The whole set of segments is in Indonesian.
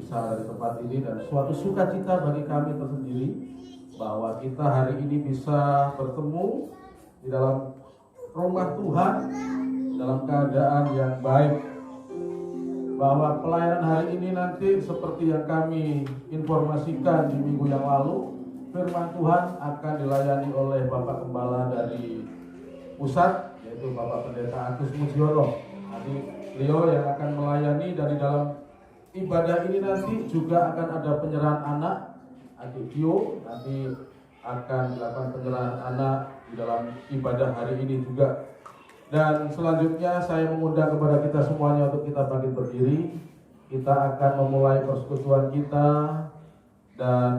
bisa ada di tempat ini, dan suatu sukacita bagi kami tersendiri bahwa kita hari ini bisa bertemu di dalam rumah Tuhan dalam keadaan yang baik. Bahwa pelayanan hari ini nanti seperti yang kami informasikan di minggu yang lalu, firman Tuhan akan dilayani oleh Bapak Gembala dari pusat, yaitu Bapak Pendeta Agus Mujiono. Nanti beliau yang akan melayani dari dalam ibadah ini. Nanti juga akan ada penyerahan anak, adik Tio nanti akan dilakukan penyerahan anak di dalam ibadah hari ini juga. Dan selanjutnya saya mengundang kepada kita semuanya untuk kita bangkit berdiri. Kita akan memulai persekutuan kita, dan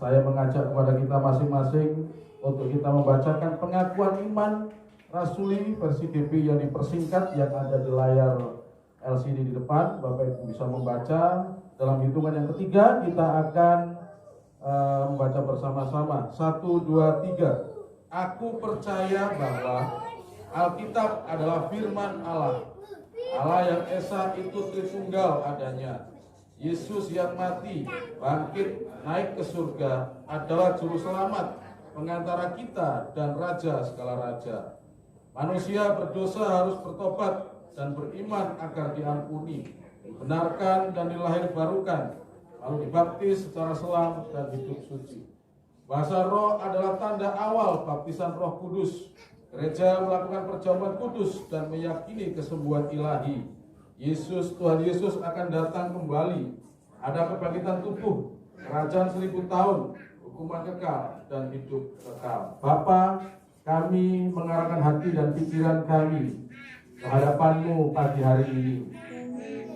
saya mengajak kepada kita masing-masing untuk kita membacakan pengakuan iman rasuli versi DP yang dipersingkat yang ada di layar LCD di depan. Bapak Ibu bisa membaca. Dalam hitungan yang ketiga kita akan membaca bersama-sama. 1, 2, 3. Aku percaya bahwa Alkitab adalah firman Allah. Allah yang Esa itu Tritunggal adanya. Yesus yang mati, bangkit, naik ke surga adalah juru selamat, pengantara kita dan raja segala raja. Manusia berdosa harus bertobat dan beriman agar diampuni, dibenarkan dan dilahirbarukan, lalu dibaptis secara selam dan hidup suci. Bahasa roh adalah tanda awal baptisan Roh Kudus. Gereja melakukan perjamuan kudus dan meyakini kesembuhan ilahi. Tuhan Yesus akan datang kembali. Ada kebangkitan tubuh, kerajaan 1000 tahun, hukuman kekal dan hidup kekal. Bapa, kami mengarahkan hati dan pikiran kami ke hadapan-Mu pagi hari ini.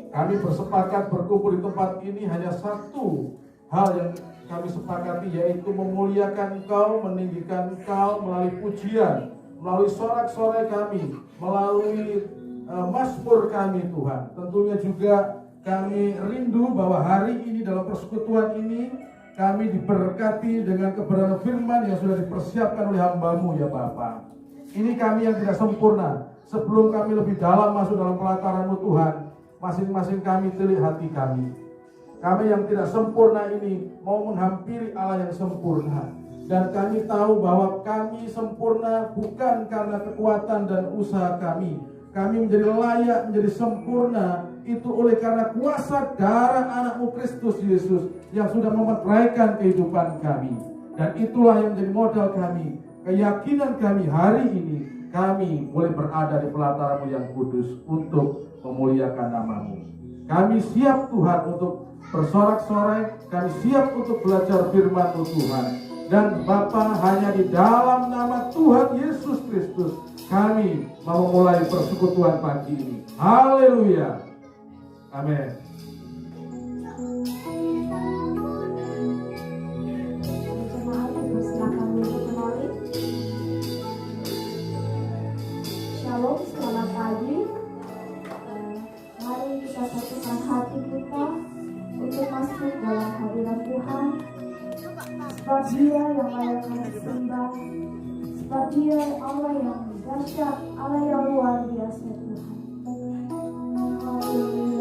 Kami bersepakat berkumpul di tempat ini hanya satu hal yang kami sepakati, yaitu memuliakan Engkau, meninggikan Engkau melalui pujian, melalui sorak-sorai kami, melalui mazmur kami Tuhan. Tentunya juga kami rindu bahwa hari ini dalam persekutuan ini kami diberkati dengan kebenaran firman yang sudah dipersiapkan oleh hamba-Mu ya Bapa. Ini kami yang tidak sempurna. Sebelum kami lebih dalam masuk dalam pelataran-Mu Tuhan, masing-masing kami telik hati kami. Kami yang tidak sempurna ini mau menghampiri Allah yang sempurna. Dan kami tahu bahwa kami sempurna bukan karena kekuatan dan usaha kami. Kami menjadi layak, menjadi sempurna itu oleh karena kuasa darah anak-Mu Kristus Yesus yang sudah memeteraikan kehidupan kami. Dan itulah yang menjadi modal kami, keyakinan kami hari ini. Kami boleh berada di pelataran-Mu yang kudus untuk memuliakan nama-Mu. Kami siap Tuhan untuk bersorak-sorai, kami siap untuk belajar firman-Mu Tuhan. Dan Bapa, hanya di dalam nama Tuhan Yesus Kristus kami mau memulai persekutuan pagi ini. Haleluya. Amin. Jemaat dipersilakan untuk kembali. Shalom, selamat pagi. Mari kita satukan hati kita untuk masuk dalam hadirat Tuhan. Sebab Dia yang layak kami sembah, sebab Dia Allah yang dahsyat, Allah yang luar biasa Tuhan. Haleluya.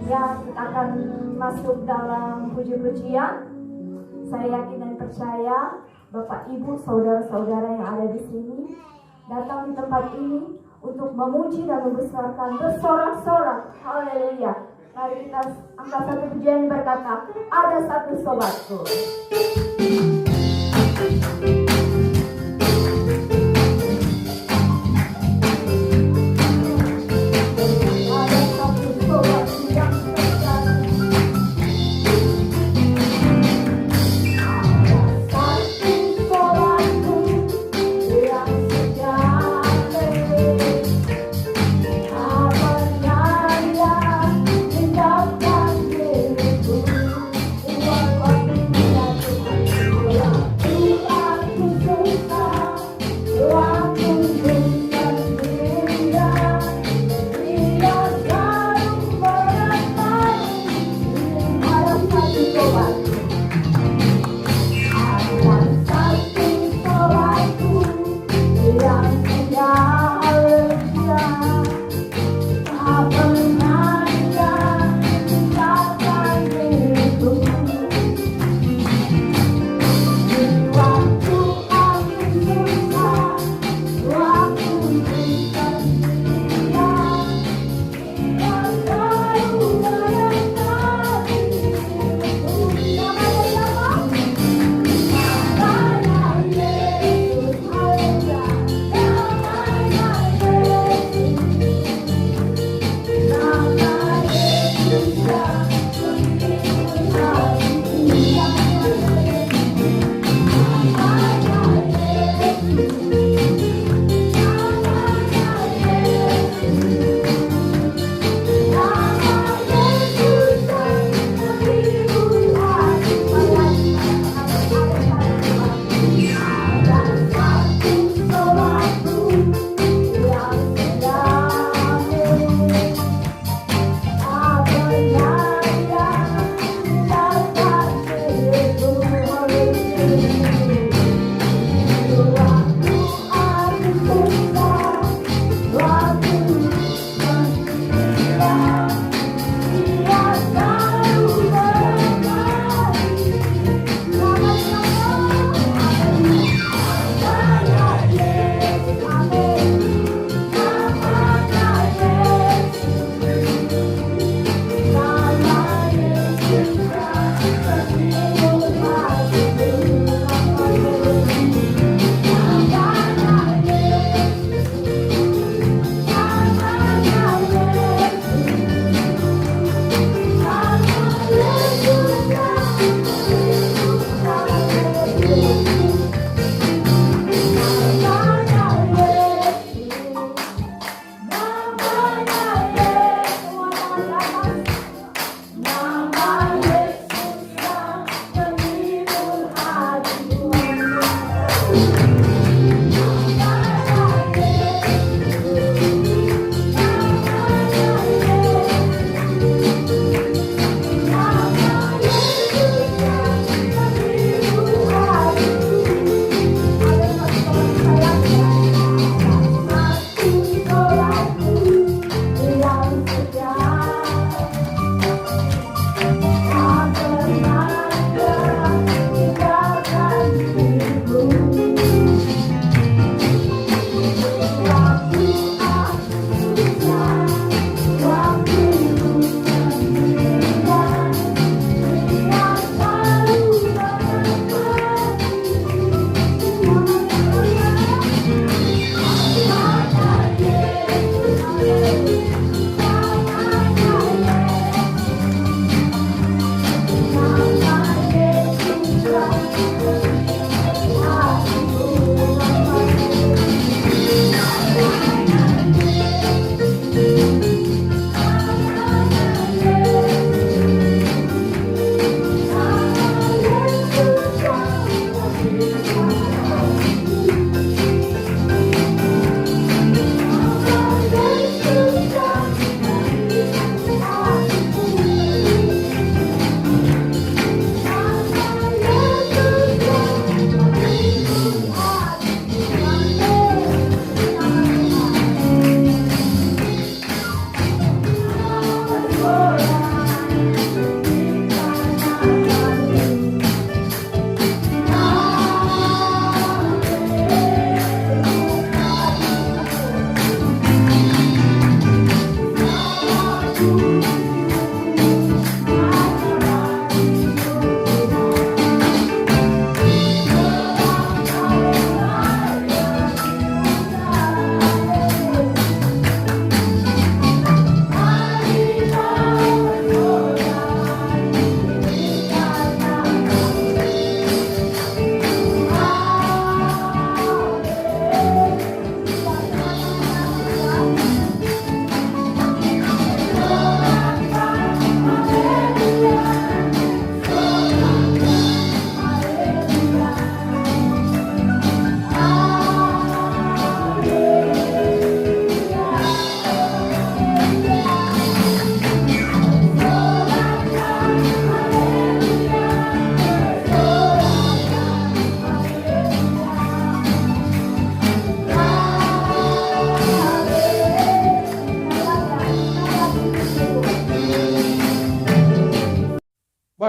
Ya, kita akan masuk dalam puji-pujian. Saya yakin dan percaya Bapak, Ibu, saudara-saudara yang ada di sini datang di tempat ini untuk memuji dan membesarkan bersorak-sorak. Haleluya. Mari kita angkat satu pujian berkata, ada satu sobatku. Thank you.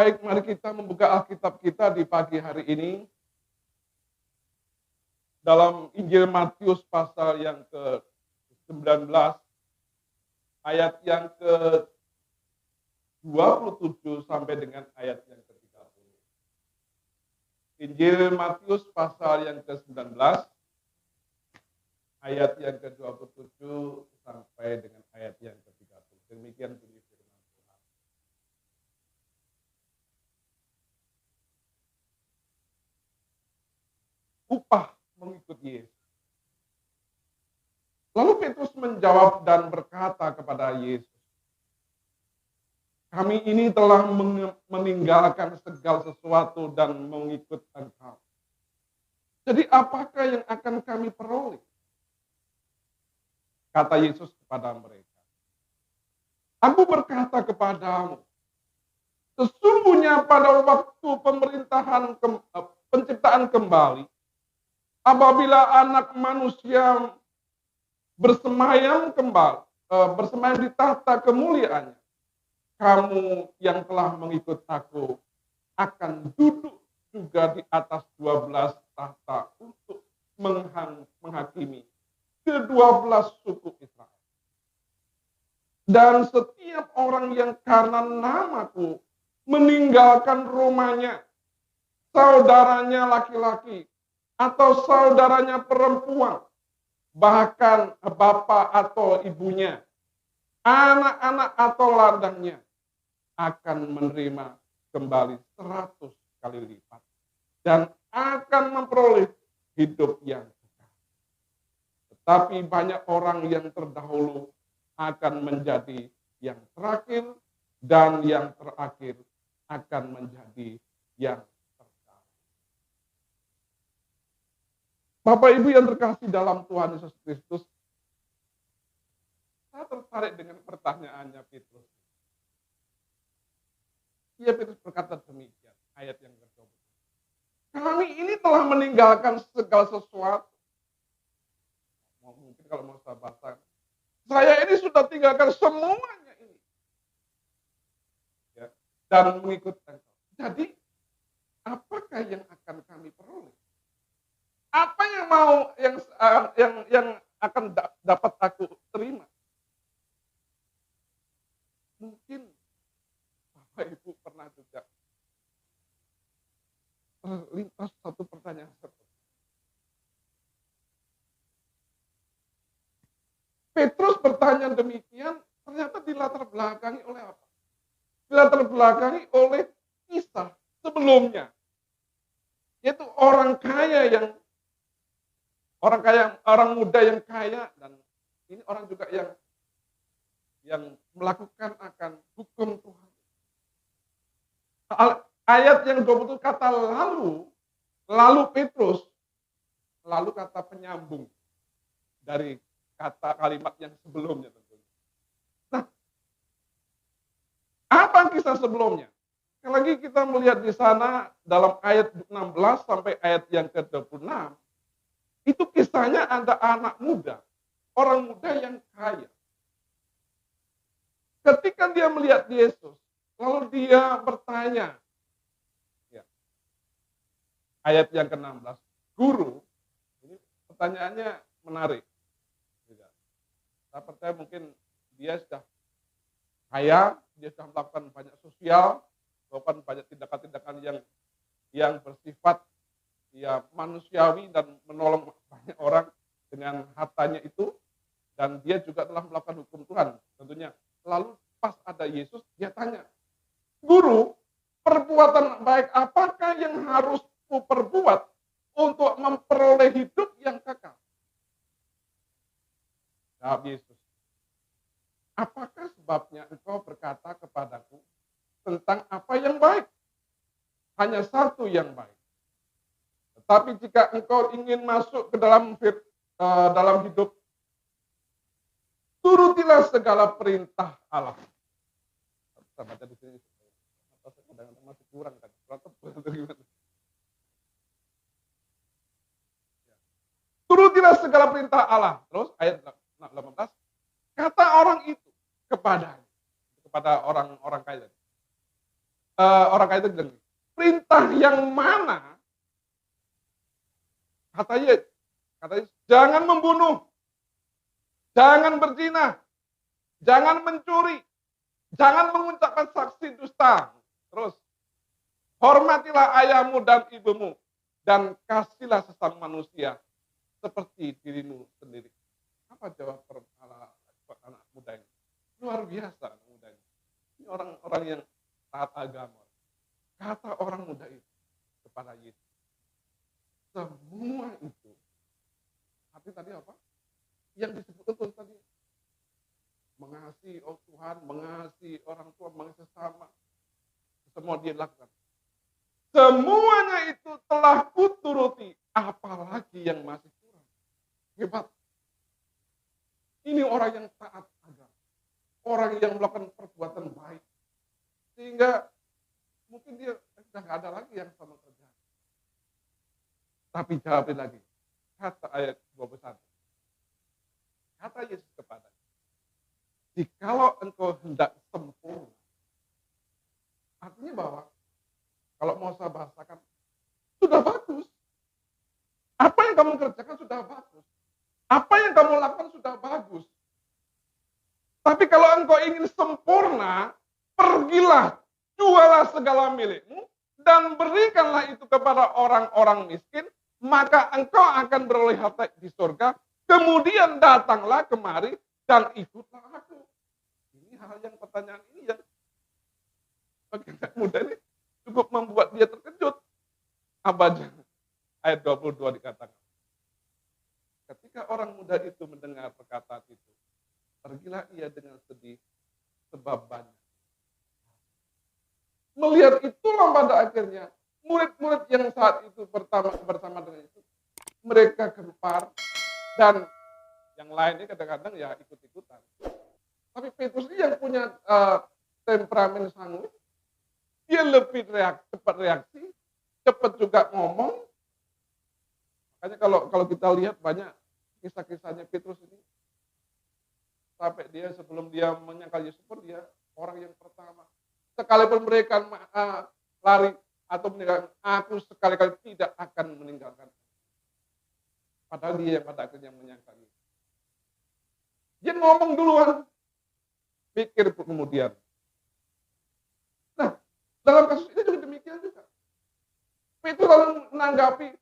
baik, mari kita membuka Alkitab kita di pagi hari ini dalam Injil Matius pasal yang ke-19 ayat yang ke-27 sampai dengan ayat yang ke-30. Injil Matius pasal yang ke-19 ayat yang ke-27 sampai dengan ayat yang ke-30. Demikian bunyi firman Tuhan. Upah mengikut Yesus. Lalu Petrus menjawab dan berkata kepada Yesus, kami ini telah meninggalkan segala sesuatu dan mengikut Engkau. Jadi apakah yang akan kami peroleh? Kata Yesus kepada mereka, aku berkata kepadamu, sesungguhnya pada waktu penciptaan kembali, apabila Anak Manusia bersemayam di tahta kemuliaannya, kamu yang telah mengikut aku akan duduk juga di atas 12 tahta untuk menghakimi ke-12 suku Israel. Dan setiap orang yang karena namaku meninggalkan rumahnya, saudaranya laki-laki, atau saudaranya perempuan, bahkan bapak atau ibunya, anak-anak atau ladangnya, akan menerima kembali 100 kali lipat dan akan memperoleh hidup yang kekal. Tetapi banyak orang yang terdahulu akan menjadi yang terakhir, dan yang terakhir akan menjadi yang Bapak Ibu yang terkasih dalam Tuhan Yesus Kristus, saya tertarik dengan pertanyaannya Petrus. Iya, Petrus berkata demikian, ayat yang ke-20. Kami ini telah meninggalkan segala sesuatu. Mungkin kalau mau saya baca, saya ini sudah tinggalkan semuanya ini. Ya, dan mengikut Engkau. Jadi, apakah yang akan kami peroleh? Apa yang akan dapat aku terima? Mungkin Bapak Ibu pernah juga terlintas satu pertanyaan seperti itu. Petrus bertanya demikian, ternyata dilatar belakangi oleh apa? Dilatar belakangi oleh kisah sebelumnya, yaitu orang muda yang kaya, dan ini orang juga yang melakukan akan hukum Tuhan. Ayat yang 20 kata lalu Petrus, lalu kata penyambung dari kata kalimat yang sebelumnya tentunya. Nah, apa kisah sebelumnya? Sekali lagi kita melihat di sana dalam ayat 16 sampai ayat yang ke-26, itu kisahnya ada anak muda, orang muda yang kaya. Ketika dia melihat Yesus, lalu dia bertanya, ya, ayat yang ke-16, Guru, ini pertanyaannya menarik. Saya percaya mungkin dia sudah kaya, dia sudah melakukan banyak sosial, melakukan banyak tindakan-tindakan yang bersifat ya manusiawi dan menolong banyak orang dengan hartanya itu, dan dia juga telah melakukan hukum Tuhan tentunya. Lalu pas ada Yesus, dia tanya, Guru, perbuatan baik apakah yang harus kuperbuat untuk memperoleh hidup yang kekal? Jawab Yesus, apakah sebabnya engkau berkata kepadaku tentang apa yang baik? Hanya satu yang baik. Tetapi jika engkau ingin masuk ke dalam hidup, turutilah segala perintah Allah. Saya baca di sini. Kadang-kadang masih kurang kan? Turutilah segala perintah Allah. Terus ayat 18, kata orang itu kepada orang-orang kaya. orang kaya itu bilang, perintah yang mana? Katanya, jangan membunuh, jangan berzina, jangan mencuri, jangan mengucapkan saksi dusta. Terus, hormatilah ayahmu dan ibumu, dan kasihlah sesama manusia seperti dirimu sendiri. Apa jawab anak muda ini? Luar biasa anak muda ini. Ini orang-orang yang taat agama. Kata orang muda itu kepada Yesus, semua itu, tapi tadi apa? Yang disebut itu tadi, mengasihi Tuhan, mengasihi orang tua, mengasihi sesama, semua dia lakukan. Semuanya itu telah kuturuti, apalagi yang masih kurang. Hebat. Ini orang yang taat agama, orang yang melakukan perbuatan baik, sehingga mungkin dia sudah nggak ada lagi yang sama kerjaan. Tapi jawabin lagi. Kata ayat 21. Kata Yesus kepada, jikalau engkau hendak sempurna. Artinya bahwa, kalau mau saya bahasakan, sudah bagus. Apa yang kamu kerjakan sudah bagus. Apa yang kamu lakukan sudah bagus. Tapi kalau engkau ingin sempurna, pergilah, jualah segala milikmu, dan berikanlah itu kepada orang-orang miskin, maka engkau akan beroleh harta di surga. Kemudian datanglah kemari dan ikutlah aku. Ini hal yang pertanyaan ini yang bagi anak muda ini cukup membuat dia terkejut. Abajang ayat 22 dikatakan, ketika orang muda itu mendengar perkataan itu, pergilah ia dengan sedih sebab banyak. Melihat itulah pada akhirnya murid-murid yang saat itu bersama dengan itu, mereka gempar, dan yang lainnya kadang-kadang ya ikut-ikutan. Tapi Petrus ini yang punya temperamen sanguin, dia lebih cepat reaksi, cepat juga ngomong. Makanya kalau kita lihat banyak kisah-kisahnya Petrus ini, sampai dia sebelum dia menyangkal Yesus pun dia orang yang pertama. Sekalipun mereka lari atau meninggalkan, aku sekali-kali tidak akan meninggalkan. Padahal dia yang pada akhirnya menyangkal Yesus. Dia ngomong duluan, pikir kemudian. Nah, dalam kasus ini juga demikian juga. Petrus lalu menanggapi,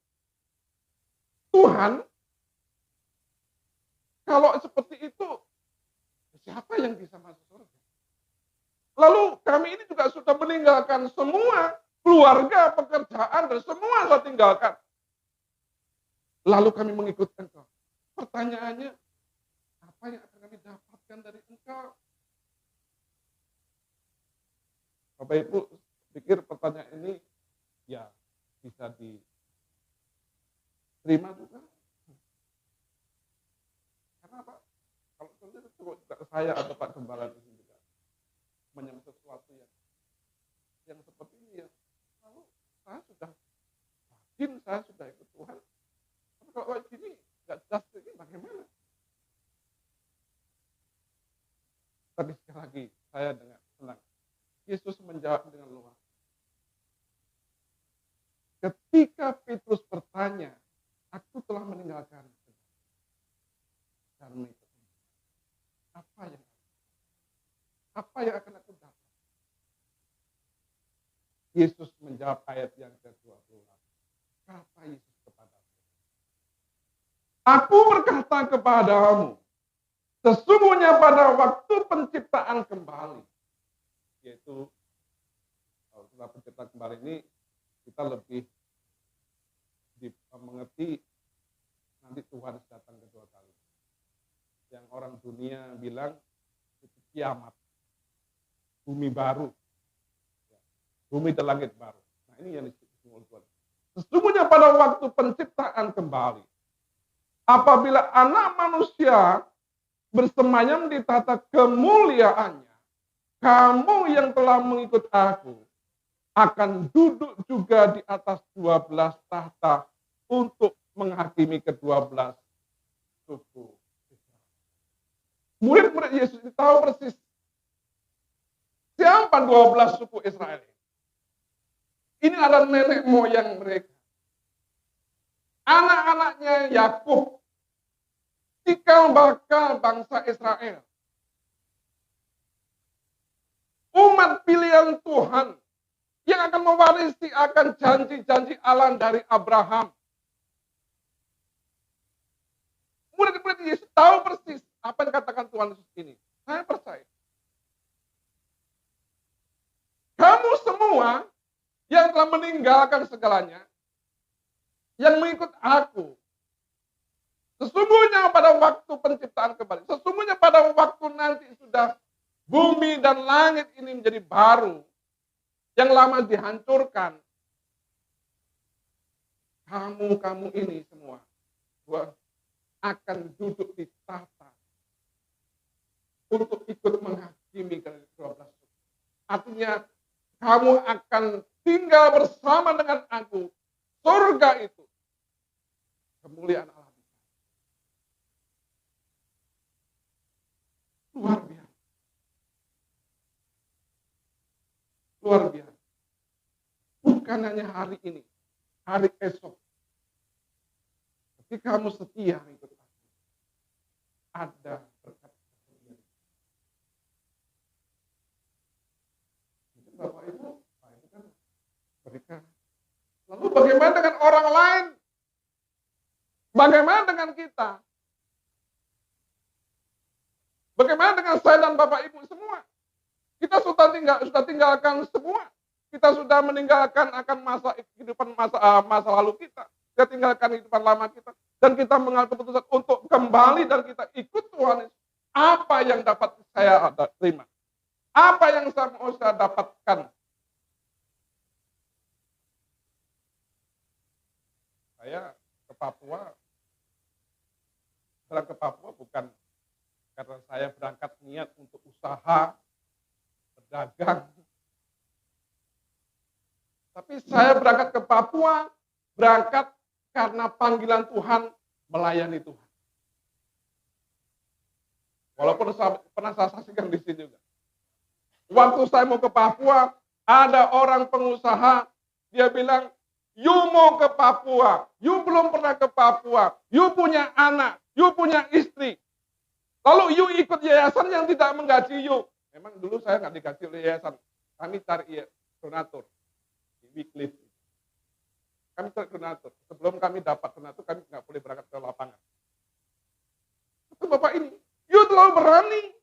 Tuhan, kalau seperti itu, siapa yang bisa masuk surga? Lalu kami ini juga sudah meninggalkan semua keluarga, pekerjaan, dan semua saya tinggalkan. Lalu kami mengikut engkau. Pertanyaannya, apa yang akan kami dapatkan dari engkau? Bapak Ibu pikir pertanyaan ini ya bisa diterima juga. Karena apa? Kalau sendiri cukup saya atau Pak Gembala di sini juga menyambut sesuatu yang seperti ini ya. Lalu saya sudah yakin, saya sudah ikut Tuhan. Tapi kalau kayak gini nggak jelas ini bagaimana? Tapi sekali lagi saya dengan senang. Yesus menjawab dengan luas. Ketika Petrus bertanya, aku telah meninggalkan dan mengikut. Apa yang akan aku dapat? Yesus menjawab ayat yang ke-20. Kata Yesus kepada aku berkata kepadamu, sesungguhnya pada waktu penciptaan kembali, yaitu setelah penciptaan kembali ini kita lebih mengerti nanti Tuhan datang kedua kali. Yang orang dunia bilang itu kiamat, bumi baru, bumi dan langit baru. Nah ini yang disebut Tuhan. Sesungguhnya pada waktu penciptaan kembali, apabila anak manusia bersemayam di tata kemuliaannya, kamu yang telah mengikut aku akan duduk juga di atas 12 tahta untuk menghakimi ke-12 suku. Murid-murid Yesus tahu persis siapa 12 suku Israel. Ini adalah nenek moyang mereka. Anak-anaknya Yakub, cikal bakal bangsa Israel. Umat pilihan Tuhan yang akan mewarisi akan janji-janji Allah dari Abraham. Murid-murid Yesus tahu persis apa yang dikatakan Tuhan Yesus ini. Saya percaya. Kamu semua yang telah meninggalkan segalanya, yang mengikut aku, sesungguhnya pada waktu penciptaan kembali, sesungguhnya pada waktu nanti sudah bumi dan langit ini menjadi baru, yang lama dihancurkan, kamu ini semua akan duduk di tahta untuk ikut menghakimi ke-12. Artinya kamu akan tinggal bersama dengan aku. Surga itu kemuliaan Allah. Luar biasa. Luar biasa. Bukan hanya hari ini, hari esok. Ketika kamu setia ikut aku, ada berkat. Bapak Ibu, itu kan berikan. Lalu bagaimana dengan orang lain? Bagaimana dengan kita? Bagaimana dengan saya dan Bapak Ibu semua? Kita sudah tinggalkan semua. Kita sudah meninggalkan akan masa lalu kita. Kita tinggalkan kehidupan lama kita. Dan kita mengambil keputusan untuk kembali dan kita ikut Tuhan. Apa yang dapat saya terima? Apa yang mau saya dapatkan? Saya ke Papua. Berangkat ke Papua bukan karena saya berangkat niat untuk usaha, berdagang. Tapi saya berangkat ke Papua, berangkat karena panggilan Tuhan melayani Tuhan. Walaupun pernah saya saksikan di sini juga. Waktu saya mau ke Papua, ada orang pengusaha, dia bilang, you mau ke Papua, you belum pernah ke Papua, you punya anak, you punya istri. Lalu you ikut yayasan yang tidak menggaji you. Memang dulu saya nggak digaji oleh yayasan, kami cari donatur, di Wycliffe. Kami cari donatur, sebelum kami dapat donatur, kami nggak boleh berangkat ke lapangan. Kata Bapak ini, you terlalu berani.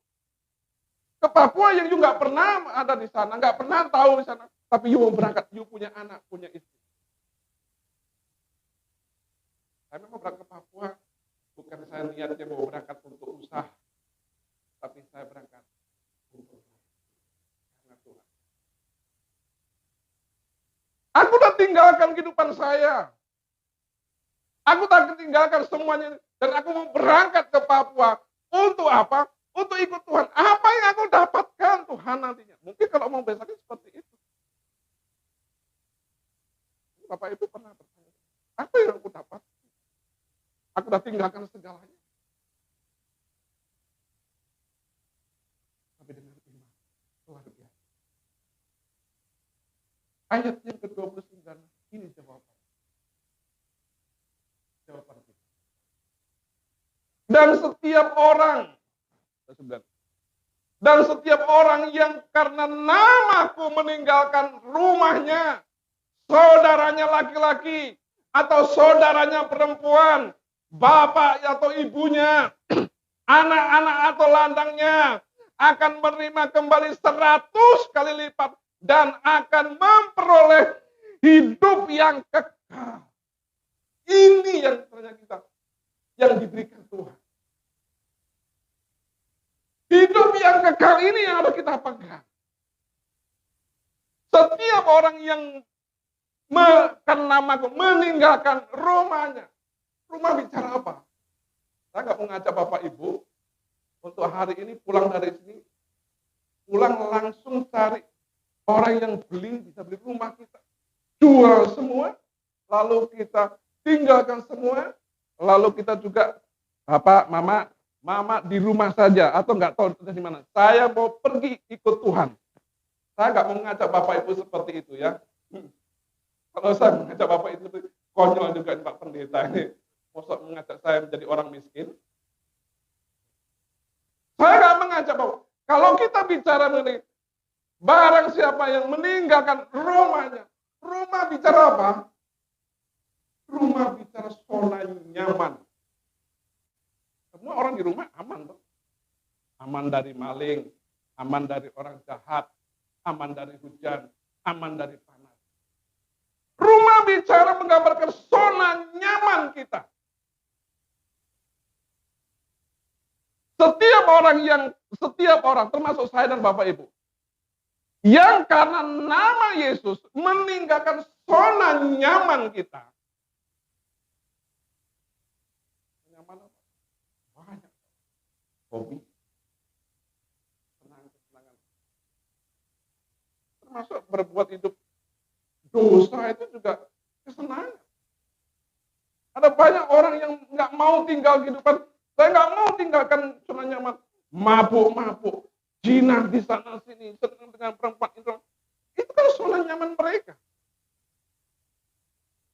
Ke Papua yang you nggak pernah ada di sana, nggak pernah tahu di sana, tapi you mau berangkat, you punya anak, punya istri. Saya memang berangkat ke Papua, bukan saya niatnya mau berangkat untuk usaha, tapi saya berangkat untuk karena Tuhan. Aku udah tinggalkan kehidupan saya. Aku tak tinggalkan semuanya, dan aku mau berangkat ke Papua. Untuk apa? Untuk ikut Tuhan. Apa yang aku dapatkan Tuhan nantinya? Mungkin kalau mau besarnya seperti itu. Bapak Ibu pernah bertanya, apa yang aku dapat? Aku sudah tinggalkan segalanya. Tapi dengan iman, luar biasa. Ayat yang ke-29, ini jawaban. Jawaban kita. Dan setiap orang, dan setiap orang yang karena namaku meninggalkan rumahnya, saudaranya laki-laki, atau saudaranya perempuan, bapak atau ibunya, anak-anak atau landangnya, akan menerima kembali 100 kali lipat, dan akan memperoleh hidup yang kekal. Ini yang ternyata kita, yang diberikan Tuhan. Hidup yang kekal ini yang harus kita pegang. Setiap orang yang meninggalkan rumahnya. Rumah bicara apa? Saya nggak mau ngajak Bapak Ibu untuk hari ini pulang dari sini, pulang langsung cari orang yang bisa beli rumah kita. Jual semua, lalu kita tinggalkan semua, lalu kita juga, Bapak, Mama di rumah saja, atau nggak tahu di mana. Saya mau pergi ikut Tuhan. Saya nggak mau ngajak Bapak Ibu seperti itu ya. Kalau saya mengajak Bapak itu konyol juga Pak Pendeta ini. Masa mengajak saya menjadi orang miskin? Saya nggak mengajak Bapak. Kalau kita bicara mengenai barang siapa yang meninggalkan rumahnya, rumah bicara apa? Rumah bicara zona nyaman. Semua orang di rumah aman, Pak. Aman dari maling, aman dari orang jahat, aman dari hujan, aman dari panas. Rumah bicara menggambarkan zona nyaman kita. Setiap orang termasuk saya dan Bapak Ibu, yang karena nama Yesus meninggalkan zona nyaman kita. Nyaman apa? Banyak. Hobi. Kesenangan. Termasuk berbuat hidup dosa itu juga kesenangan. Ada banyak orang yang nggak mau tinggal kehidupan. Saya nggak mau tinggalkan zona nyaman. Mabuk, jinah di sana sini, senang dengan perempuan itu. Itu kan zona nyaman mereka.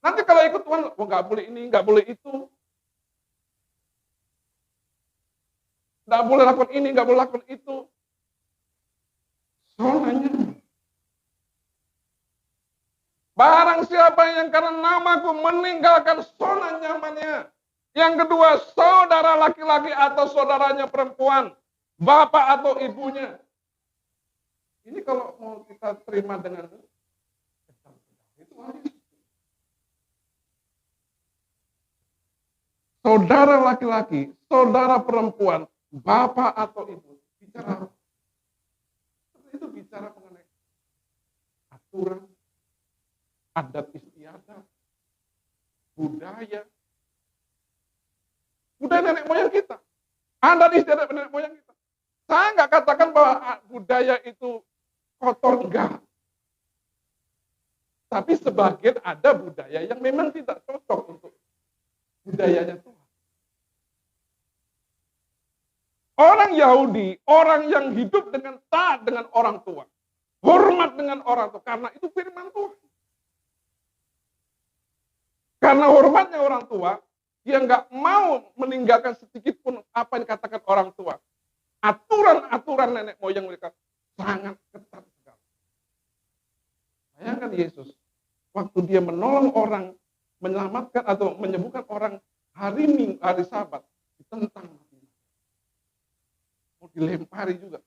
Nanti kalau ikut Tuhan, nggak boleh ini, nggak boleh itu. Nggak boleh lakukan ini, nggak boleh lakukan itu. Zona nyaman. Barang siapa yang karena namaku meninggalkan zona nyamannya. Yang kedua, saudara laki-laki atau saudaranya perempuan. Bapak atau ibunya. Ini kalau mau kita terima dengan itu saudara laki-laki, saudara perempuan, bapak atau ibu. Bicara itu bicara mengenai aturan, adat istiadat, budaya nenek moyang kita. Adat istiadat nenek moyang kita. Saya nggak katakan bahwa budaya itu kotor, enggak. Tapi sebagian ada budaya yang memang tidak cocok untuk budayanya Tuhan. Orang Yahudi, orang yang hidup dengan taat dengan orang tua. Hormat dengan orang tua, karena itu firman Tuhan. Karena hormatnya orang tua, dia nggak mau meninggalkan sedikit pun apa yang dikatakan orang tua. Aturan-aturan nenek moyang mereka sangat ketat sekali. Bayangkan Yesus, waktu dia menolong orang, menyelamatkan atau menyembuhkan orang hari Sabat, ditentang. Mau dilempari juga.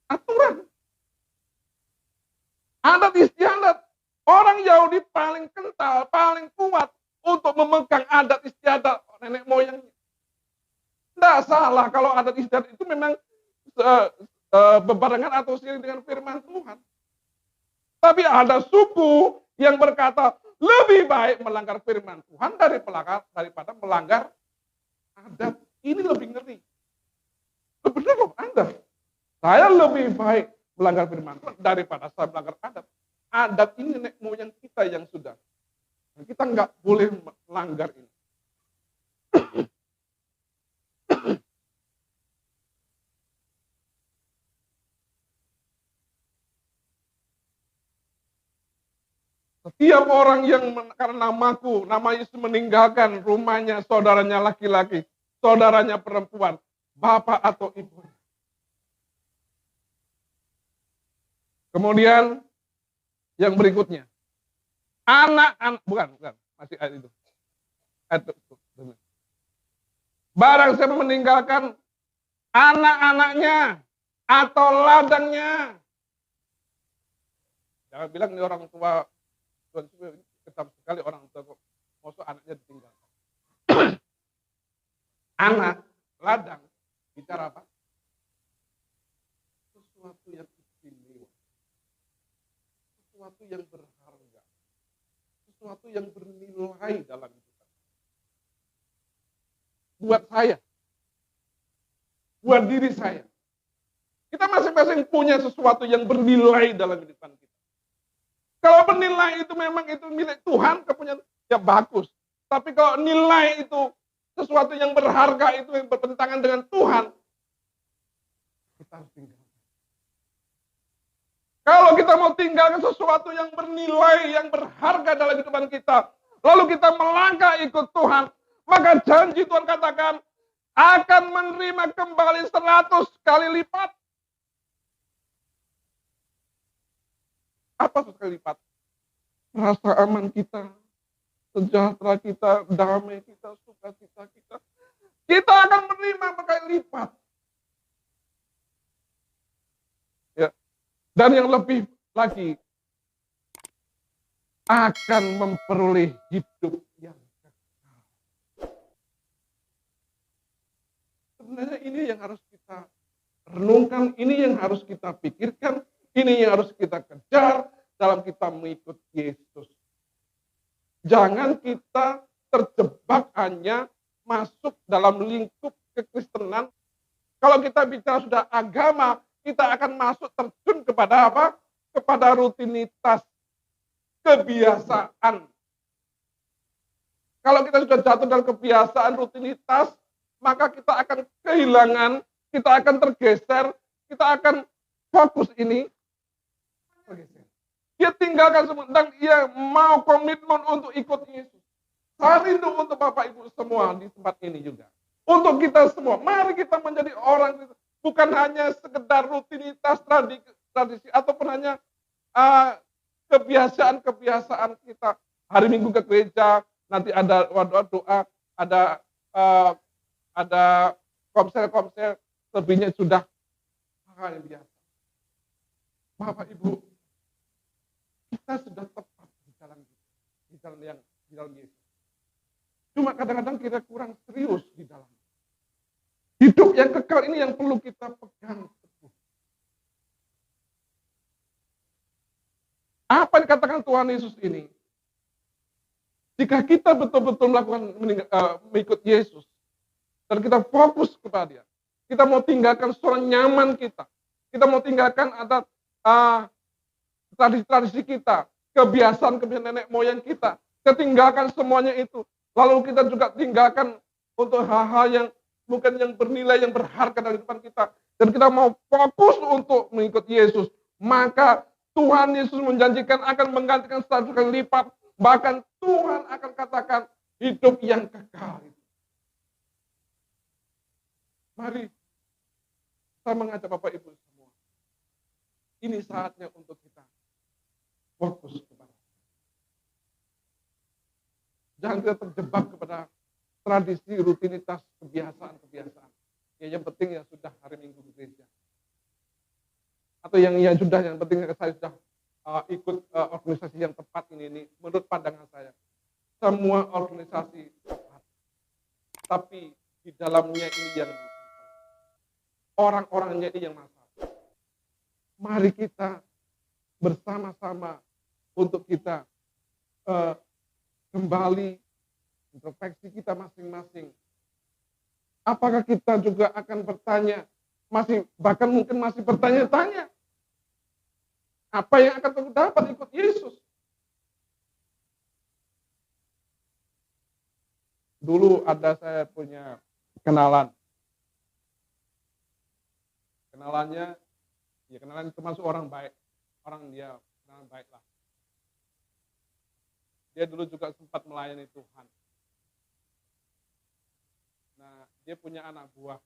Aturan. Adat istiadat. Orang Yahudi paling kental, paling kuat untuk memegang adat istiadat nenek moyangnya. Tidak salah kalau adat istiadat itu memang berbarengan atau seiring dengan firman Tuhan. Tapi ada suku yang berkata lebih baik melanggar firman Tuhan daripada melanggar adat. Ini lebih ngeri. Benar kok Anda. Saya lebih baik melanggar firman Tuhan daripada saya melanggar adat. Adat ini nenek moyang kita yang sudah. Kita nggak boleh melanggar ini. Setiap orang yang karena namaku, nama Yesus meninggalkan rumahnya, saudaranya laki-laki, saudaranya perempuan, bapak atau ibu. Kemudian yang berikutnya, anak-anak, bukan, masih ayat itu. Barang siapa meninggalkan anak-anaknya atau ladangnya. Jangan bilang ini orang tua, ketam sekali orang tua kok, maksud anaknya ditinggalkan. Anak, ladang, bicara apa? Sesuatu yang istimewa. Sesuatu yang berharga. Sesuatu yang bernilai dalam hidup. Buat saya. Buat diri saya. Kita masing-masing punya sesuatu yang bernilai dalam kehidupan kita. Kalau bernilai itu memang itu milik Tuhan, kepunyaan ya bagus. Tapi kalau nilai itu sesuatu yang berharga, itu yang bertentangan dengan Tuhan, kita harus tinggalkan. Kalau kita mau tinggalkan sesuatu yang bernilai, yang berharga dalam kehidupan kita, lalu kita melangkah ikut Tuhan, maka janji Tuhan katakan akan menerima kembali 100 kali lipat. Apa 100 kali lipat? Rasa aman kita, sejahtera kita, damai kita, sukacita kita. Kita akan menerima berkali lipat. Ya. Dan yang lebih lagi, akan memperoleh hidup yang kekal. Sebenarnya ini yang harus kita renungkan, ini yang harus kita pikirkan, ini yang harus kita kejar dalam kita mengikut Yesus. Jangan kita terjebak hanya masuk dalam lingkup kekristenan. Kalau kita bicara sudah agama, kita akan masuk terjun kepada apa? Kepada rutinitas, kebiasaan. Kalau kita sudah jatuh dalam kebiasaan, rutinitas, maka kita akan kehilangan, kita akan tergeser, kita akan fokus ini. Dia tinggalkan semua, dan dia mau komitmen untuk ikut Yesus. Saya rindu untuk Bapak Ibu semua di tempat ini juga. Untuk kita semua, mari kita menjadi orang, bukan hanya sekedar rutinitas, tradisi, ataupun hanya kebiasaan-kebiasaan kita. Hari Minggu ke gereja, nanti ada doa, ada komsel, lebihnya sudah hal yang biasa. Bapak Ibu, kita sudah tepat di jalan Yesus. Cuma kadang-kadang kita kurang serius di dalam. Hidup yang kekal ini yang perlu kita pegang teguh. Apa yang dikatakan Tuhan Yesus ini? Jika kita betul-betul mengikut Yesus, dan kita fokus kepada Dia, kita mau tinggalkan zona nyaman kita, kita mau tinggalkan ada tradisi-tradisi kita, kebiasaan-kebiasaan nenek moyang kita tinggalkan semuanya itu. Lalu kita juga tinggalkan untuk hal-hal yang mungkin yang bernilai, yang berharga dalam kehidupan kita. Dan kita mau fokus untuk mengikut Yesus. Maka Tuhan Yesus menjanjikan akan menggantikan 100 kali lipat. Bahkan Tuhan akan katakan hidup yang kekal. Mari saya mengajak Bapak Ibu semua. Ini saatnya untuk kita fokus kepada. Jangan kita terjebak kepada tradisi, rutinitas, kebiasaan-kebiasaan. Ya, yang penting ya sudah hari Minggu di gereja. Atau yang penting saya sudah ikut organisasi yang tepat ini. Menurut pandangan saya, semua organisasi tepat. Tapi di dalamnya ini yang orang-orangnya ini yang masalah. Mari kita bersama-sama untuk kita kembali introspeksi kita masing-masing. Apakah kita juga akan bertanya, bahkan mungkin masih bertanya-tanya, apa yang akan kamu dapat ikut Yesus? Dulu saya punya kenalan. Kenalan termasuk orang baik. Dia kenalan baik lah. Dia dulu juga sempat melayani Tuhan. Nah, dia punya anak buah.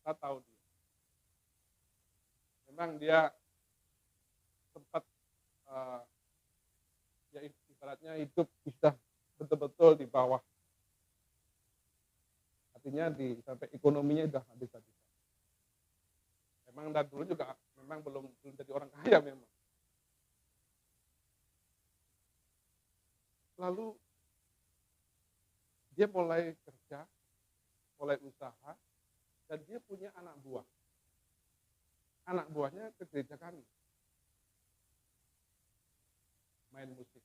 Saya tahu dia. Memang dia sempat ibaratnya hidup bisa betul-betul di bawah. Artinya sampai ekonominya sudah habis-habisan. Memang dari dulu juga memang belum jadi orang kaya memang. Lalu dia mulai kerja, mulai usaha, dan dia punya anak buah. Anak buahnya ke gereja kami. Main musik.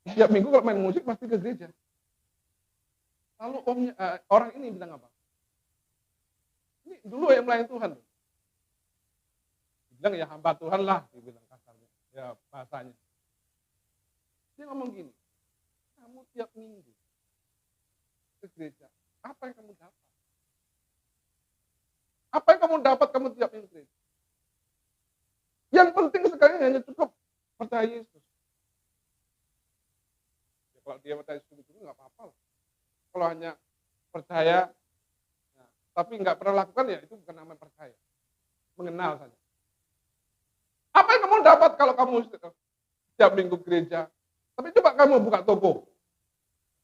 Setiap minggu kalau main musik pasti ke gereja. Lalu orang ini bilang apa? Ini dulu yang melayani Tuhan. Dia bilang ya hamba Tuhan lah, dia bilang kasarnya. Ya bahasanya. Dia ngomong gini, kamu tiap minggu ke gereja, apa yang kamu dapat? Apa yang kamu dapat kamu tiap minggu? Yang penting sekarang hanya cukup percaya Yesus. Ya, kalau dia percaya Yesus nggak apa-apa. Kalau hanya percaya, ya, tapi nggak pernah lakukan ya itu bukan namanya percaya. Mengenal saja. Apa yang kamu dapat kalau kamu setiap minggu gereja? Tapi coba kamu buka toko,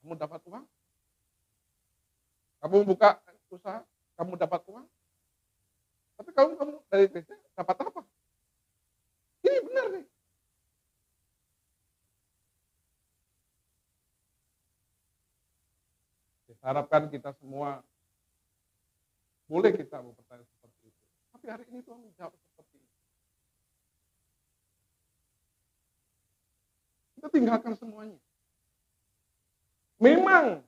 kamu dapat uang. Kamu buka usaha, kamu dapat uang. Tapi kamu dari gereja dapat apa? Ini benar nih. Saya harapkan kita semua boleh kita bertanya seperti itu. Tapi hari ini Tuhan menjawab seperti itu. Kita tinggalkan semuanya. Memang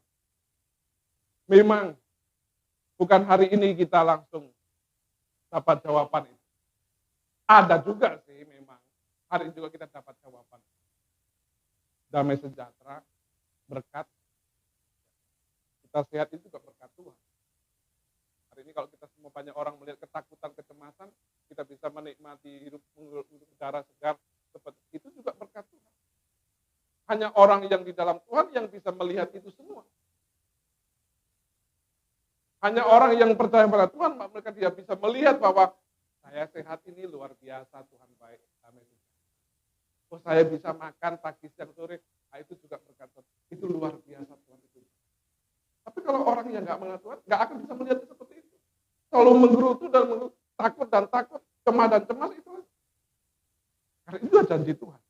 bukan hari ini kita langsung dapat jawaban itu. Ada juga sih memang. Hari ini juga kita dapat jawaban. Damai sejahtera, berkat. Kita sehat itu juga berkat Tuhan. Hari ini kalau kita semua banyak orang melihat ketakutan, kecemasan, kita bisa menikmati hidup udara segar seperti itu juga berkat Tuhan. Hanya orang yang di dalam Tuhan yang bisa melihat itu semua. Hanya orang yang percaya pada Tuhan, mereka dia bisa melihat bahwa saya sehat ini luar biasa, Tuhan baik. Amin. Oh, saya bisa makan pagi, siang, sore, itu juga berkat Tuhan. Itu luar biasa Tuhan itu. Tapi kalau orang yang nggak mengenal Tuhan, nggak akan bisa melihat seperti itu. Selalu menggerutu dan takut, cemas dan cemas itu. Karena itu adalah janji Tuhan.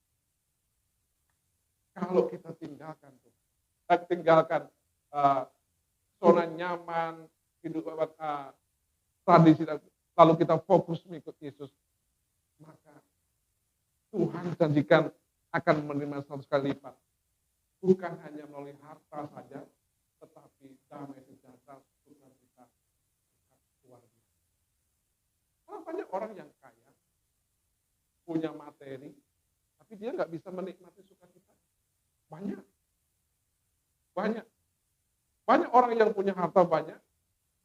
Kalau kita tinggalkan zona nyaman, hidup tradisi, lalu kita fokus mengikut Yesus, maka Tuhan janjikan akan menerima 100 kali lipat. Bukan hanya melalui harta saja, tetapi damai sejahtera Tuhan kita luar biasa. Karena banyak orang yang kaya, punya materi, tapi dia nggak bisa menikmati sukacita. Banyak. Banyak orang yang punya harta banyak,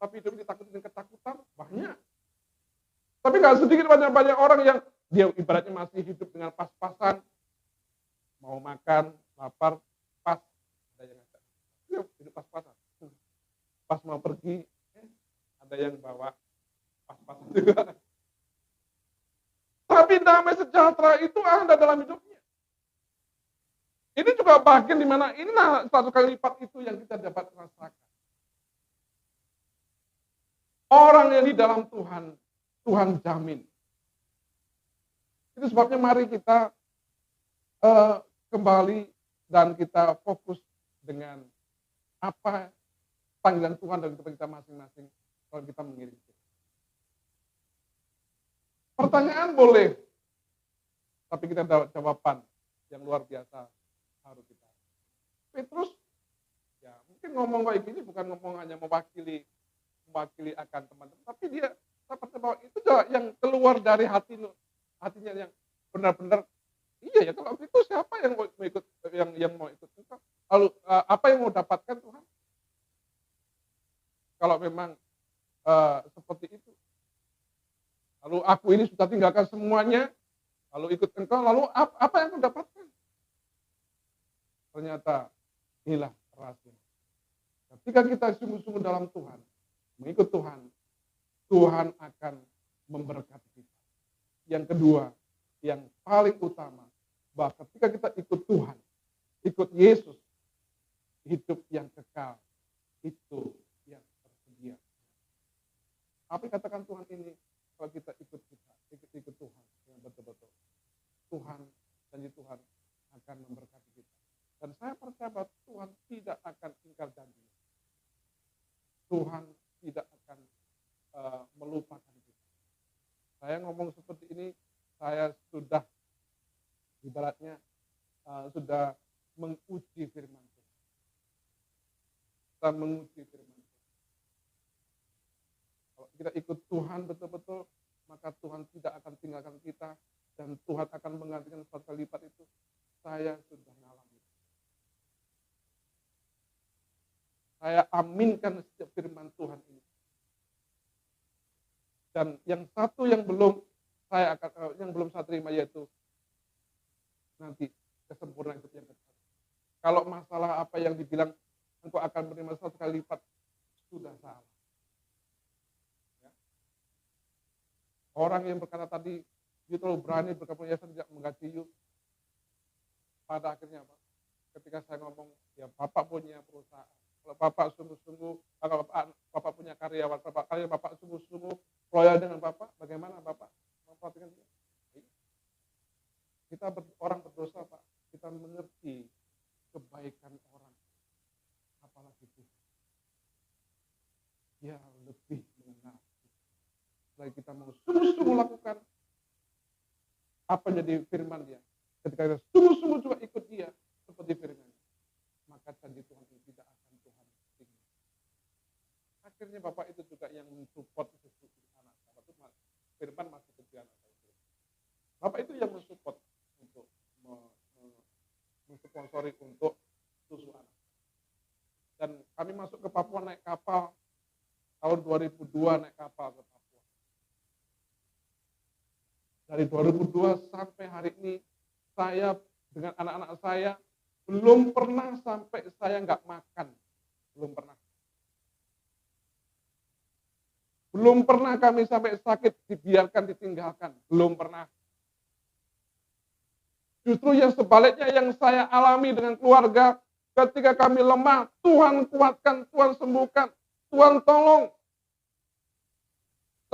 tapi hidup ditakuti dengan ketakutan, banyak. Tapi nggak sedikit banyak orang yang dia ibaratnya masih hidup dengan pas-pasan, mau makan, lapar, pas, ada yang ngajak, hidup pas-pasan. Pas mau pergi, ada yang bawa pas-pasan juga. Tapi damai sejahtera itu ada dalam hidupnya. Ini juga bagian di mana inilah 100 kali lipat itu yang kita dapat rasakan. Orang yang di dalam Tuhan, Tuhan jamin. Itu sebabnya mari kita kembali dan kita fokus dengan apa panggilan Tuhan dari kita masing-masing kalau kita mengirim. Pertanyaan boleh, tapi kita dapat jawaban yang luar biasa harus kita. Petrus, ya mungkin ngomong kayak gini bukan ngomong hanya mewakili akan teman-teman, tapi dia seperti bahwa itu juga yang keluar dari hatinya yang benar-benar iya ya, kalau itu siapa yang mau ikut yang mau ikut engkau? Lalu apa yang mau dapatkan Tuhan? Kalau memang seperti itu. Lalu aku ini sudah tinggalkan semuanya, lalu ikut engkau, lalu apa yang aku dapatkan? Ternyata inilah rahasia. Ketika kita sungguh-sungguh dalam Tuhan, mengikut Tuhan, Tuhan akan memberkati kita. Yang kedua, yang paling utama, bahwa ketika kita ikut Tuhan, ikut Yesus, hidup yang kekal, itu yang tersedia. Apa yang katakan Tuhan ini, kalau kita ikut Tuhan, yang betul-betul. Tuhan, janji Tuhan akan memberkati kita. Dan saya percaya bahwa Tuhan tidak akan ingkar janji. Tuhan tidak akan melupakan kita. Saya ngomong seperti ini, saya sudah ibaratnya sudah menguji firman Tuhan. Kita menguji firman Tuhan. Kalau kita ikut Tuhan betul-betul, maka Tuhan tidak akan tinggalkan kita dan Tuhan akan menggantikan 100 kali lipat itu. Saya sudah mengalami. Saya aminkan setiap firman Tuhan ini. Dan yang satu yang belum saya terima, yaitu nanti kesempurnaan hidup yang kedua. Kalau masalah apa yang dibilang engkau akan menerima 100 kali lipat, sudah salah. Ya. Orang yang berkata tadi, you terlalu berani berkata, ya saya tidak menggaji you. Pada akhirnya Pak, ketika saya ngomong, ya Bapak punya perusahaan. Kalau Bapak sungguh-sungguh, kalau Bapak punya karyawan, Bapak sungguh-sungguh loyal dengan Bapak, bagaimana Bapak memperhatikan dia? Kita orang berdosa Pak, kita mengerti kebaikan orang, apalagi Tuhan. Dia lebih mengenal. Setelah kita mau sungguh-sungguh lakukan apa yang jadi firman dia, ketika kita sungguh-sungguh juga ikut dia seperti firman, maka janji Tuhan itu tidak akan Tuhan tinggal. Akhirnya Bapak itu juga yang mensupport susu anak. Firman masih kecil anak saya. Bapak itu yang mensupport untuk mensponsori untuk susu anak. Dan kami masuk ke Papua naik kapal tahun 2002, naik kapal ke Papua. Dari 2002 sampai hari ini saya dengan anak-anak saya belum pernah sampai saya nggak makan, belum pernah. Belum pernah kami sampai sakit dibiarkan ditinggalkan, belum pernah. Justru yang sebaliknya yang saya alami dengan keluarga, ketika kami lemah, Tuhan kuatkan, Tuhan sembuhkan, Tuhan tolong.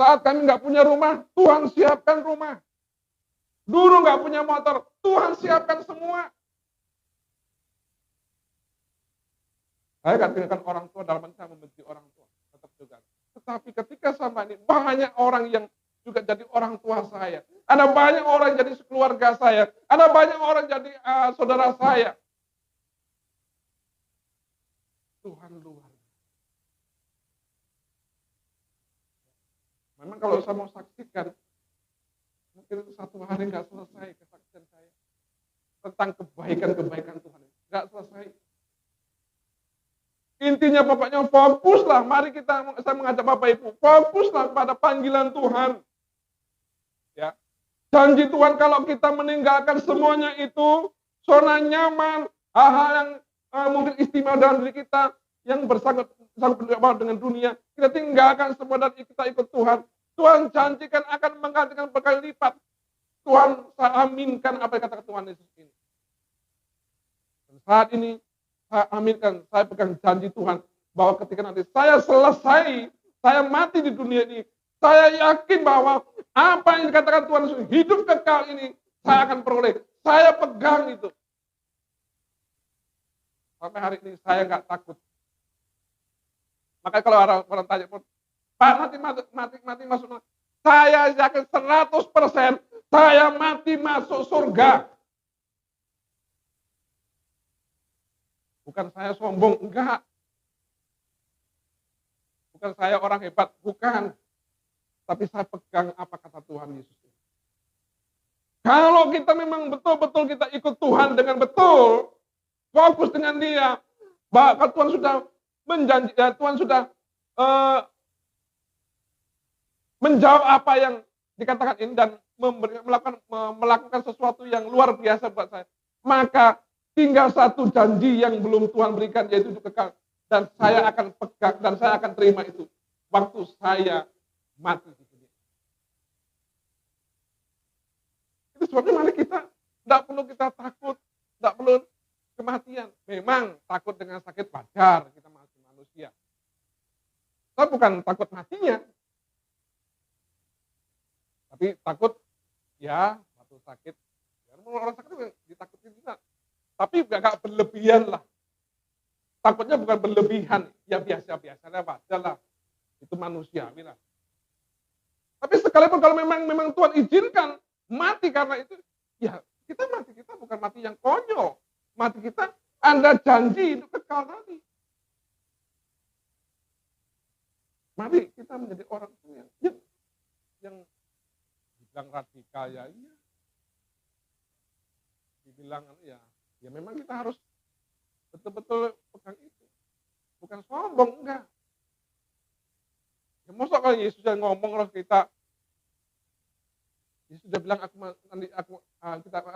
Saat kami nggak punya rumah, Tuhan siapkan rumah. Dulu nggak punya motor, Tuhan siapkan semua. Saya nggak tinggalkan orang tua dalam saya membenci orang tua, tetap juga. Tetapi ketika sama ini banyak orang yang juga jadi orang tua saya. Ada banyak orang jadi keluarga saya. Ada banyak orang jadi saudara saya. Tuhan luar. Memang kalau saya mau saksikan, mungkin satu hari nggak selesai kesaksian saya tentang kebaikan-kebaikan Tuhan. Nggak selesai. Intinya pokoknya fokuslah. Mari saya mengajak Bapak Ibu, fokuslah pada panggilan Tuhan. Ya, janji Tuhan kalau kita meninggalkan semuanya itu, zona nyaman, hal-hal yang mungkin istimewa dalam diri kita, yang bersangkut dengan dunia, kita tinggalkan semua dan kita ikut Tuhan. Tuhan janjikan akan menggantikan berkali lipat. Tuhan, saya aminkan apa yang kata Tuhan Yesus ini. Dan saat ini, saya aminkan, saya pegang janji Tuhan, bahwa ketika nanti saya selesai, saya mati di dunia ini, saya yakin bahwa apa yang dikatakan Tuhan Yesus, hidup kekal ini, saya akan peroleh. Saya pegang itu. Sampai hari ini saya nggak takut. Makanya kalau orang tanya pun, Pak mati masuk, saya yakin 100% saya mati masuk surga. Bukan saya sombong, enggak. Bukan saya orang hebat, bukan. Tapi saya pegang apa kata Tuhan Yesus. Kalau kita memang betul-betul kita ikut Tuhan dengan betul, fokus dengan Dia, bahkan Tuhan sudah menjanji, Tuhan sudah menjawab apa yang dikatakan ini dan melakukan sesuatu yang luar biasa buat saya. Maka tinggal satu janji yang belum Tuhan berikan, yaitu hidup kekal. Dan saya akan pegang, dan saya akan terima itu. Waktu saya mati di dunia. Itu sebabnya mari kita, tidak perlu kita takut, tidak perlu kematian. Memang takut dengan sakit wajar, kita masih manusia. Tapi bukan takut matinya. Tapi takut, ya, waktu sakit. Ya, orang sakit ditakutin juga. Tapi gak berlebihan lah. Takutnya bukan berlebihan. Ya biasa-biasanya wajar lah. Itu manusiawi lah. Tapi sekalipun kalau memang Tuhan izinkan mati karena itu, ya kita mati kita bukan mati yang konyol. Mati kita, Anda janji itu kekal tadi. Mari kita menjadi orang yang dibilang radikal ya iya. Dibilang ya memang kita harus betul-betul pegang itu. Bukan sombong, enggak. Ya Masa kalau Yesus yang ngomong loh kita, Yesus sudah bilang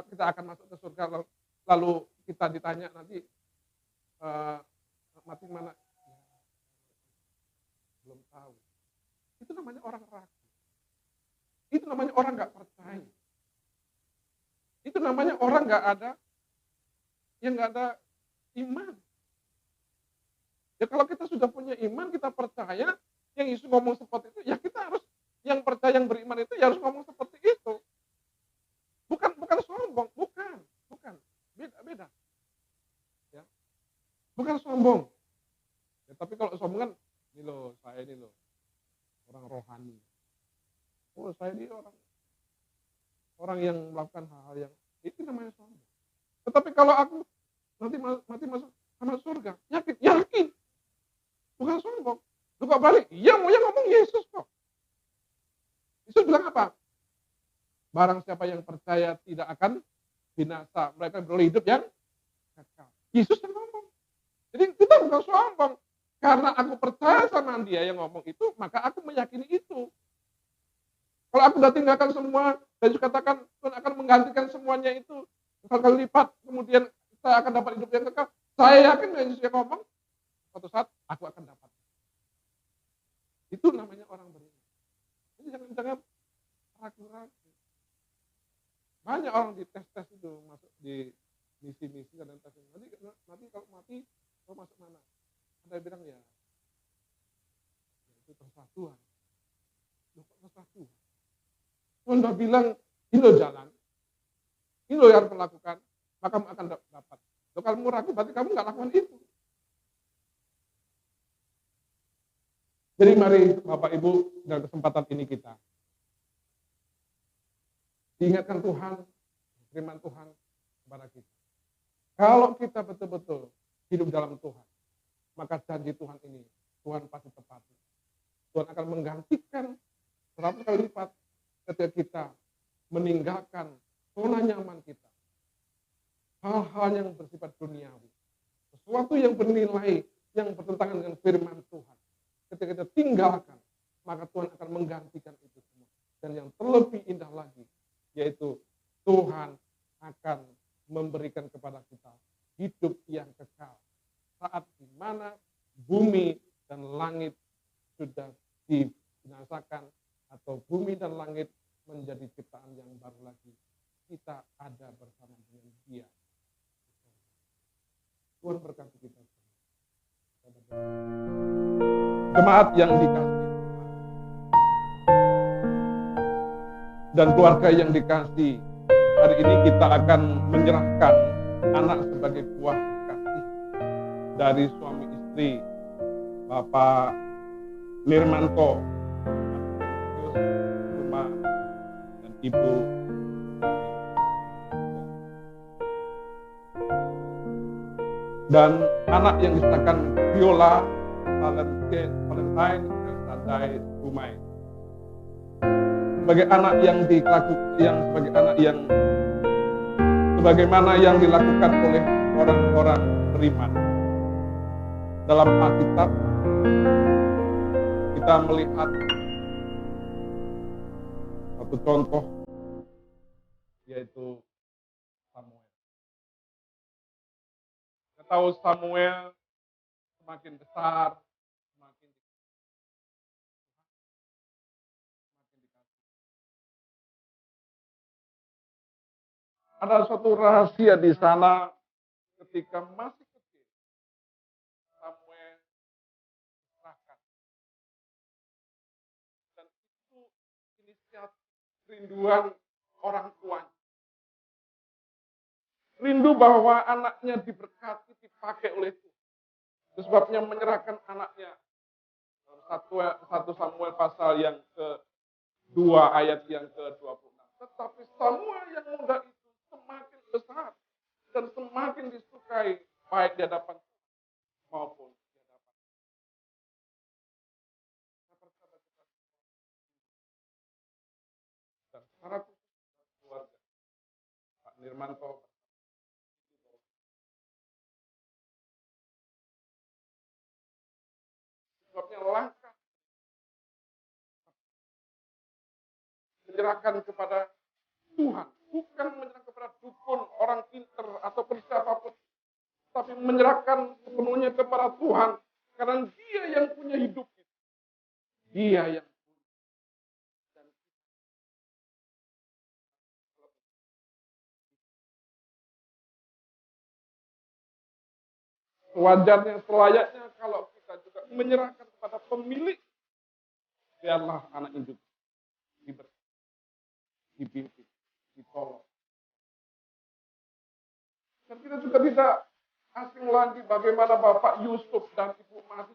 kita akan masuk ke surga, lalu kita ditanya nanti mati mana? Belum tahu. Itu namanya orang ragu. Itu namanya orang nggak percaya. Itu namanya orang yang nggak ada iman. Ya kalau kita sudah punya iman, kita percaya, yang Yesus ngomong seperti itu, ya kita harus, yang percaya, yang beriman itu, ya harus ngomong seperti itu. Bukan sombong, bukan. Beda. Ya. Bukan sombong. Ya, tapi kalau sombong kan, saya ini loh, orang rohani. Oh, saya ini orang yang melakukan hal-hal yang, itu namanya sombong. Tetapi kalau aku nanti mati masuk sama surga, yakin. Bukan sombong. Lu kok balik? Iya, mau yang ngomong Yesus kok. Yesus bilang apa? Barang siapa yang percaya tidak akan binasa, mereka beroleh hidup yang kekal. Yesus yang ngomong. Jadi kita bukan sombong. Karena aku percaya sama dia yang ngomong itu, maka aku meyakini itu. Kalau aku sudah tinggalkan semua, dan Yesus katakan Tuhan akan menggantikan semuanya itu kali lipat, kemudian saya akan dapat hidup yang kekal. Saya yakin Yesus yang ngomong, suatu saat aku akan dapat. Itu namanya orang beriman. Jadi jangan ragu-ragu. Banyak orang di tes itu masuk di misi-misi dan tes. Nanti kalau mati, kau masuk mana? Ada yang bilang ya itu terserah Tuhan. Terserah Tuhan. Tuhan udah bilang, ini lo jalan, ini lo yang harus lakukan, maka kamu akan dapat. Kalau kamu ragu, berarti kamu nggak lakukan itu. Jadi mari Bapak Ibu, dalam kesempatan ini kita diingatkan Tuhan, firman Tuhan kepada kita. Kalau kita betul-betul hidup dalam Tuhan, maka janji Tuhan ini, Tuhan pasti tepati. Tuhan akan menggantikan 100 kali lipat ketika kita meninggalkan zona nyaman kita. Hal-hal yang bersifat duniawi. Sesuatu yang bernilai, yang bertentangan dengan firman Tuhan. Ketika kita tinggalkan, maka Tuhan akan menggantikan itu semua. Dan yang terlebih indah lagi, yaitu Tuhan akan memberikan kepada kita hidup yang kekal. Saat di mana bumi dan langit sudah dibinasakan, atau bumi dan langit menjadi ciptaan yang baru lagi, kita ada bersama dengan Dia. Tuhan berkati kita. Jemaat yang dikasih dan keluarga yang dikasih, hari ini kita akan menyerahkan anak sebagai buah kasih dari suami istri Bapak Lirmanto, rumah dan Ibu. Dan anak yang disatakan Viola Valentine Sadai Umay. Sebagai anak yang sebagai anak yang sebagaimana yang dilakukan oleh orang-orang beriman. Dalam Alkitab kita melihat satu contoh, yaitu Samuel. Kita tahu Samuel semakin besar, semakin dikasih. Ada suatu rahasia di sana ketika masih kecil. Samuel diserahkan. Dan itu inisiatif kerinduan orang tuanya. Rindu bahwa anaknya diberkati, dipakai oleh Tuhan. Itu sebabnya menyerahkan anaknya. Dalam 1 Samuel pasal yang ke-2 ayat yang ke-26. Tetapi Samuel yang muda itu semakin besar dan semakin disukai, baik di hadapan maupun di hadapan. Dan secara keluarga, Pak Nirmanto, sebabnya langkah menyerahkan kepada Tuhan. Bukan menyerahkan kepada dukun, orang pinter, ataupun siapapun. Tapi menyerahkan sepenuhnya kepada Tuhan. Karena Dia yang punya hidup. Dia yang sewajarnya, selayaknya kalau kita juga menyerahkan kepada pemilik. Biarlah anak hidup diberkati, dipimpin, ditolong. Dan kita juga tidak asing lagi bagaimana Bapak Yusuf dan Ibu Maria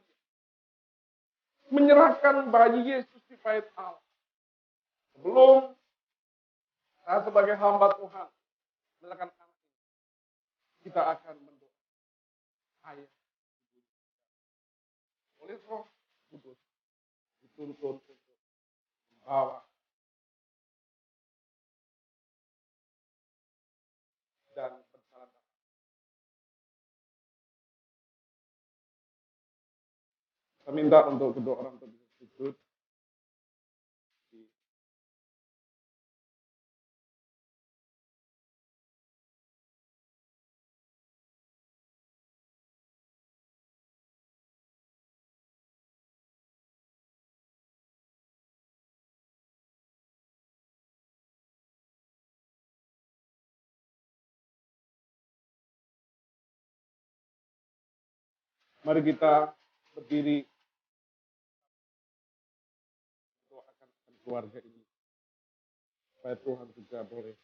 menyerahkan bayi Yesus di bait Allah. Sebelum saya sebagai hamba Tuhan menyerahkan anak ini, kita akan mendoa. Ayah, oleh Roh Kudus dituntun untuk membawa dan berjalan. Saya minta untuk kedua orang untuk bisa sujud. Mari kita berdiri doakan keluarga ini supaya Tuhan juga boleh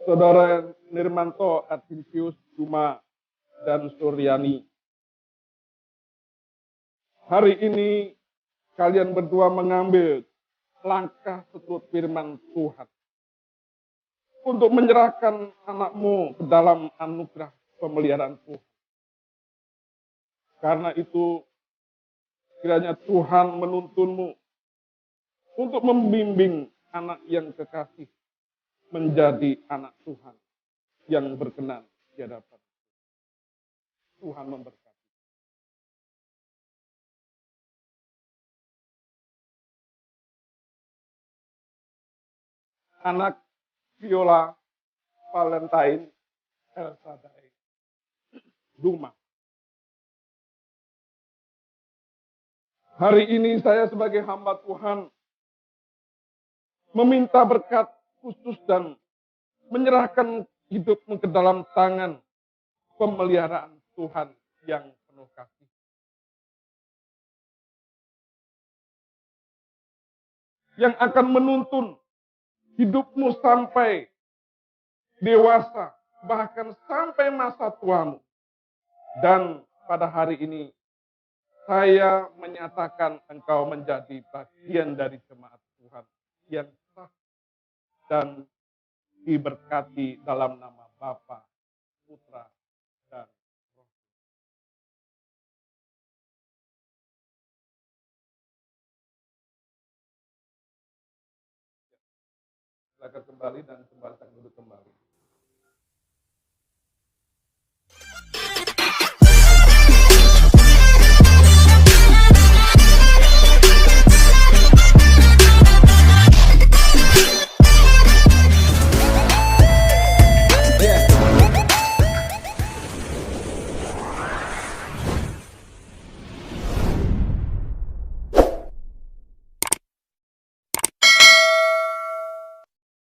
Saudara Nirmanto, Advintius, Juma, dan Suryani. Hari ini kalian berdua mengambil langkah seturut firman Tuhan untuk menyerahkan anakmu ke dalam anugerah pemeliharaan Tuhan. Karena itu kiranya Tuhan menuntunmu untuk membimbing anak yang kekasih menjadi anak Tuhan yang berkenan di hadapan Tuhan. Memberkati. Anak Viola Valentine Elsadai Duma. Hari ini saya sebagai hamba Tuhan meminta berkat khusus dan menyerahkan hidupmu ke dalam tangan pemeliharaan Tuhan yang penuh kasih. Yang akan menuntun hidupmu sampai dewasa, bahkan sampai masa tuamu. Dan pada hari ini, saya menyatakan engkau menjadi bagian dari jemaat Tuhan yang sah dan diberkati dalam nama Bapa, Putra, dan Roh. Silakan kembali dan kembalikan duduk kembali.